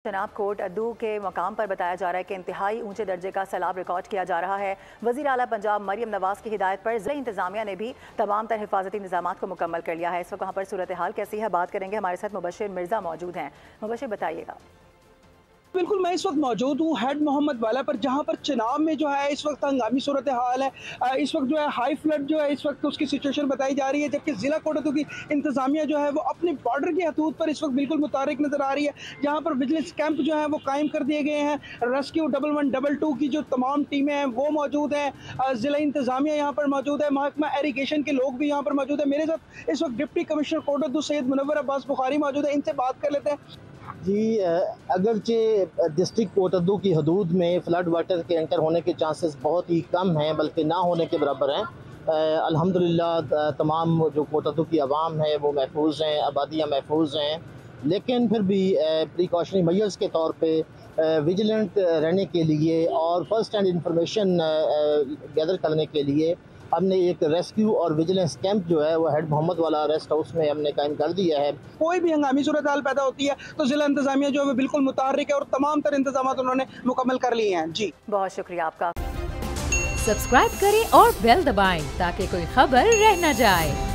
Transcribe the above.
जनाब कोट अद्दू के मकाम पर बताया जा रहा है कि इंतहाई ऊंचे दर्जे का सैलाब रिकॉर्ड किया जा रहा है। वज़ीर आला पंजाब मरियम नवाज की हिदायत पर ज़िला इंतजामिया ने भी तमाम तर हिफाजती इंतजाम को मुकम्मल कर लिया है। इस वक्त वहाँ पर सूरत हाल कैसी है बात करेंगे। हमारे साथ मुबशिर मिर्ज़ा मौजूद हैं। मुबशिर बताइएगा। बिल्कुल, मैं इस वक्त मौजूद हूँ हेड मोहम्मद वाला पर, जहाँ पर चिनाब में जो है इस वक्त हंगामी सूरत हाल है। इस वक्त जो है हाई फ्लड जो है इस वक्त उसकी सिचुएशन बताई जा रही है, जबकि ज़िला कोटद्दू की इंतजामिया जो है वो अपने बॉर्डर की हदूद पर इस वक्त बिल्कुल मुतारिक नज़र आ रही है, जहाँ पर विजिलेंस कैंप जो है वो कायम कर दिए गए हैं। रेस्क्यू 1112 की जो तमाम टीमें हैं वो मौजूद हैं। ज़िला इंतजामिया यहाँ पर मौजूद है, महकमा इरीगेशन के लोग भी यहाँ पर मौजूद है। मेरे साथ इस वक्त डिप्टी कमिश्नर कोटद्दू सैयद मुनव्वर अब्बास बुखारी मौजूद है, इनसे बात कर लेते हैं। जी, अगरचे डिस्ट्रिक्ट कोटद्दू की हदूद में फ़्लड वाटर के एंटर होने के चांसेस बहुत ही कम हैं, बल्कि ना होने के बराबर हैं। अल्हम्दुलिल्लाह तमाम जो कोटद्दू की आवाम है वो महफूज हैं, आबादियाँ महफूज हैं, लेकिन फिर भी प्रिकॉशनरी मेजर्स के तौर पे विजिलेंट रहने के लिए और फर्स्ट हैंड इंफॉर्मेशन गैदर करने के लिए हमने एक रेस्क्यू और विजिलेंस कैंप जो है वो हेड मोहम्मद वाला रेस्ट हाउस में हमने कायम कर दिया है। कोई भी हंगामी सूरत हाल पैदा होती है तो जिला इंतजामिया जो है बिल्कुल मुतहर्रिक है और तमाम तर इंतजाम उन्होंने मुकम्मल कर लिए हैं। जी बहुत शुक्रिया आपका। सब्सक्राइब करें और बेल दबाएं ताकि कोई खबर रह न जाए।